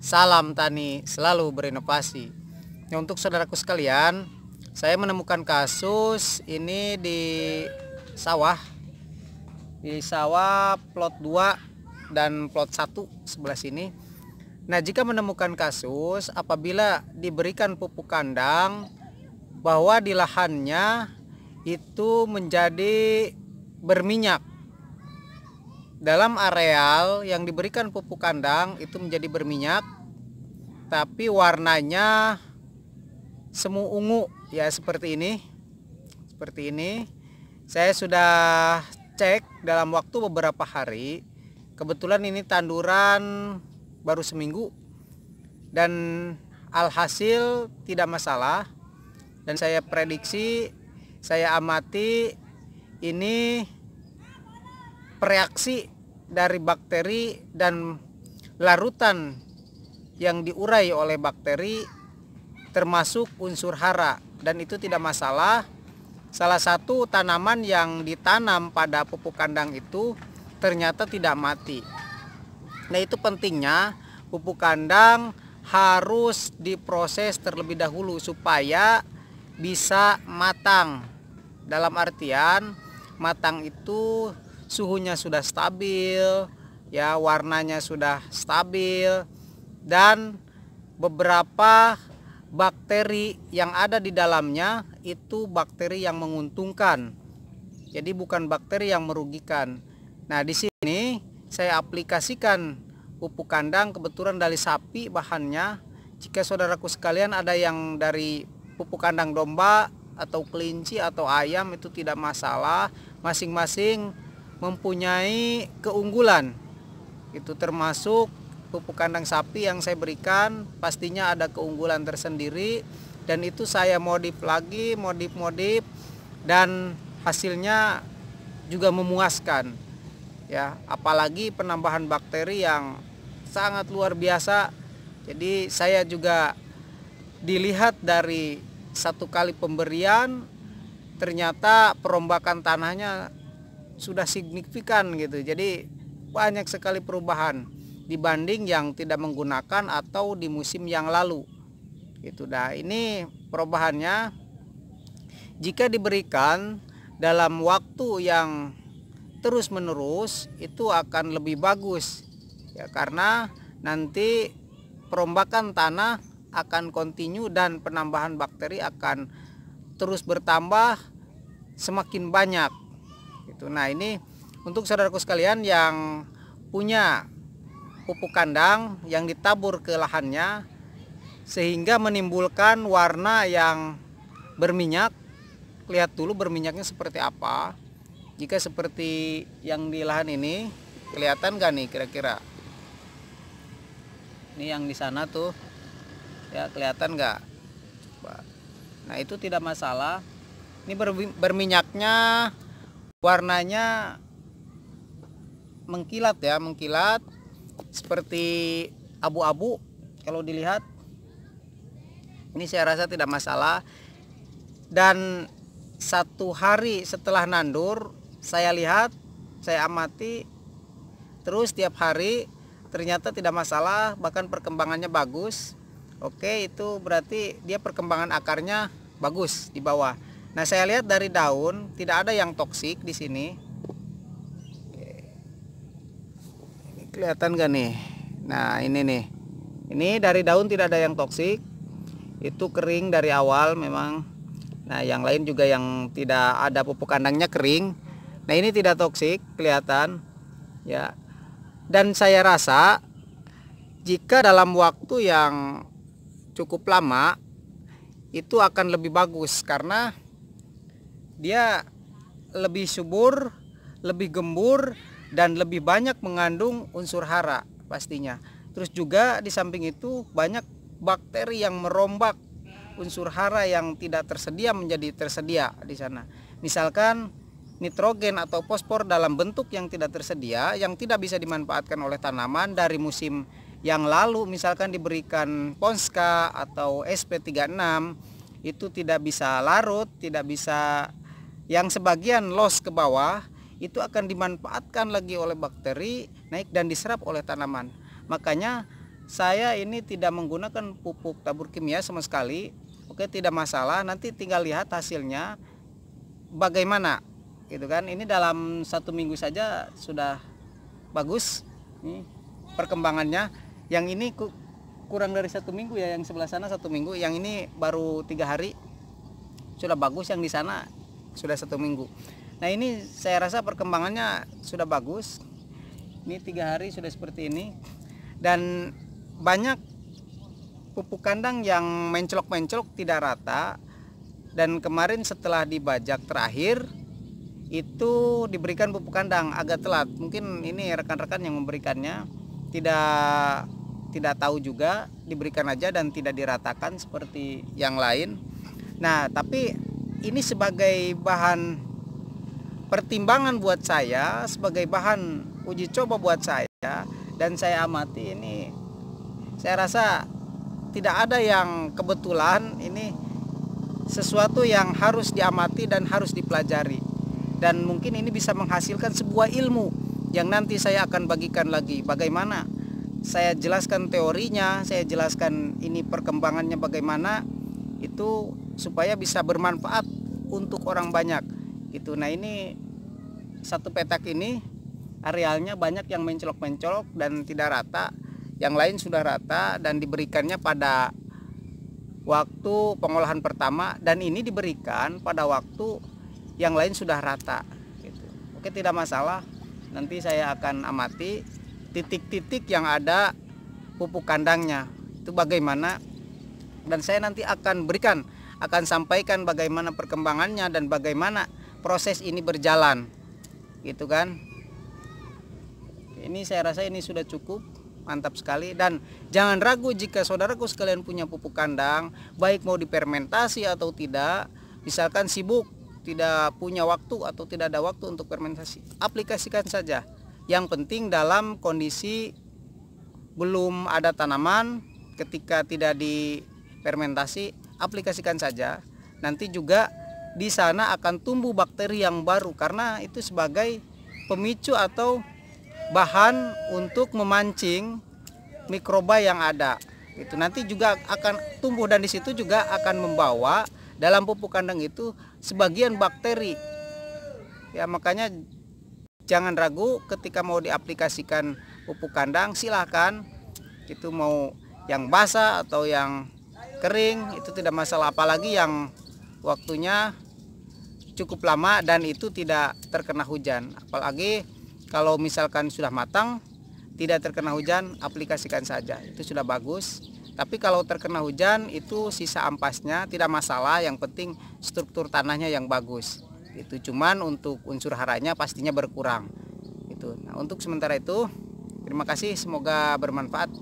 Salam tani selalu berinovasi. Untuk saudaraku sekalian, saya menemukan kasus ini di sawah. Di sawah plot 2 dan plot 1 sebelah sini. Nah, jika menemukan kasus apabila diberikan pupuk kandang bahwa di lahannya itu menjadi berminyak. Dalam areal yang diberikan pupuk kandang itu menjadi berminyak, tapi warnanya semu ungu ya, seperti ini. Seperti ini. Saya sudah cek dalam waktu beberapa hari. Kebetulan ini tanduran baru seminggu dan alhasil tidak masalah. Dan saya prediksi, saya amati ini reaksi dari bakteri dan larutan yang diurai oleh bakteri termasuk unsur hara, dan itu tidak masalah. Salah satu tanaman yang ditanam pada pupuk kandang itu ternyata tidak mati. Nah, itu pentingnya pupuk kandang harus diproses terlebih dahulu supaya bisa matang. Dalam artian matang itu suhunya sudah stabil, ya, warnanya sudah stabil, dan beberapa bakteri yang ada di dalamnya itu bakteri yang menguntungkan. Jadi bukan bakteri yang merugikan. Nah, di sini saya aplikasikan pupuk kandang, kebetulan dari sapi bahannya. Jika saudaraku sekalian ada yang dari pupuk kandang domba atau kelinci atau ayam, itu tidak masalah. Masing-masing mempunyai keunggulan. Itu termasuk pupuk kandang sapi yang saya berikan pastinya ada keunggulan tersendiri, dan itu saya modif lagi, modif dan hasilnya juga memuaskan. Ya, apalagi penambahan bakteri yang sangat luar biasa. Jadi saya juga dilihat dari satu kali pemberian ternyata perombakan tanahnya sudah signifikan gitu. Jadi banyak sekali perubahan dibanding yang tidak menggunakan atau di musim yang lalu. Itu dah, ini perubahannya. Jika diberikan dalam waktu yang terus menerus itu akan lebih bagus. Ya, karena nanti perombakan tanah akan kontinu dan penambahan bakteri akan terus bertambah semakin banyak. Nah, ini untuk saudaraku sekalian yang punya pupuk kandang yang ditabur ke lahannya sehingga menimbulkan warna yang berminyak. Lihat dulu berminyaknya seperti apa. Jika seperti yang di lahan ini, kelihatan gak nih kira-kira? Ini yang di sana tuh, ya, kelihatan gak? Nah, itu tidak masalah. Ini berminyaknya, warnanya mengkilat ya, mengkilat seperti abu-abu. Kalau dilihat ini saya rasa tidak masalah. Dan 1 hari setelah nandur saya lihat, saya amati terus tiap hari, ternyata tidak masalah, bahkan perkembangannya bagus. Oke, itu berarti dia perkembangan akarnya bagus di bawah. Nah, saya lihat dari daun tidak ada yang toksik di sini. Ini kelihatan gak nih? Nah, ini nih. Ini dari daun tidak ada yang toksik. Itu kering dari awal memang. Nah, yang lain juga yang tidak ada pupuk kandangnya kering. Nah, ini tidak toksik, kelihatan. Ya. Dan saya rasa jika dalam waktu yang cukup lama itu akan lebih bagus karena dia lebih subur, lebih gembur, dan lebih banyak mengandung unsur hara pastinya. Terus juga di samping itu banyak bakteri yang merombak unsur hara yang tidak tersedia menjadi tersedia di sana. Misalkan nitrogen atau fosfor dalam bentuk yang tidak tersedia, yang tidak bisa dimanfaatkan oleh tanaman dari musim yang lalu, misalkan diberikan Ponska atau SP36, itu tidak bisa larut, tidak bisa, yang sebagian loss ke bawah itu akan dimanfaatkan lagi oleh bakteri, naik dan diserap oleh tanaman. Makanya saya ini tidak menggunakan pupuk tabur kimia sama sekali. Oke, tidak masalah, nanti tinggal lihat hasilnya bagaimana gitu kan. Ini dalam 1 minggu saja sudah bagus nih perkembangannya. Yang ini kurang dari 1 minggu ya, yang sebelah sana 1 minggu, yang ini baru 3 hari sudah bagus, yang di sana sudah 1 minggu. Nah ini saya rasa perkembangannya sudah bagus. Ini 3 hari sudah seperti ini, dan banyak pupuk kandang yang menclok-menclok tidak rata. Dan kemarin setelah dibajak terakhir itu diberikan pupuk kandang agak telat. Mungkin ini rekan-rekan yang memberikannya tidak tahu juga, diberikan aja dan tidak diratakan seperti yang lain. Nah tapi ini sebagai bahan pertimbangan buat saya, sebagai bahan uji coba buat saya, dan saya amati ini, saya rasa tidak ada yang kebetulan. Ini sesuatu yang harus diamati dan harus dipelajari, dan mungkin ini bisa menghasilkan sebuah ilmu yang nanti saya akan bagikan lagi. Bagaimana saya jelaskan teorinya, saya jelaskan ini perkembangannya bagaimana, itu supaya bisa bermanfaat untuk orang banyak gitu. Nah ini satu petak ini arealnya banyak yang mencolok-mencolok dan tidak rata, yang lain sudah rata dan diberikannya pada waktu pengolahan pertama, dan ini diberikan pada waktu yang lain sudah rata gitu. Oke, tidak masalah, nanti saya akan amati titik-titik yang ada pupuk kandangnya itu bagaimana, dan saya nanti akan sampaikan bagaimana perkembangannya dan bagaimana proses ini berjalan gitu kan. Ini saya rasa ini sudah cukup, mantap sekali. Dan jangan ragu jika saudaraku sekalian punya pupuk kandang, baik mau difermentasi atau tidak, misalkan sibuk, tidak punya waktu atau tidak ada waktu untuk fermentasi, aplikasikan saja. Yang penting dalam kondisi belum ada tanaman, ketika tidak difermentasi, aplikasikan saja. Nanti juga di sana akan tumbuh bakteri yang baru, karena itu sebagai pemicu atau bahan untuk memancing mikroba yang ada. Itu nanti juga akan tumbuh, dan di situ juga akan membawa dalam pupuk kandang itu sebagian bakteri. Ya makanya jangan ragu ketika mau diaplikasikan pupuk kandang, silahkan. Itu mau yang basah atau yang kering itu tidak masalah, apalagi yang waktunya cukup lama dan itu tidak terkena hujan. Apalagi kalau misalkan sudah matang, tidak terkena hujan, aplikasikan saja, itu sudah bagus. Tapi kalau terkena hujan, itu sisa ampasnya tidak masalah, yang penting struktur tanahnya yang bagus. Itu cuman untuk unsur haranya pastinya berkurang. Itu. Nah, untuk sementara itu, terima kasih, semoga bermanfaat.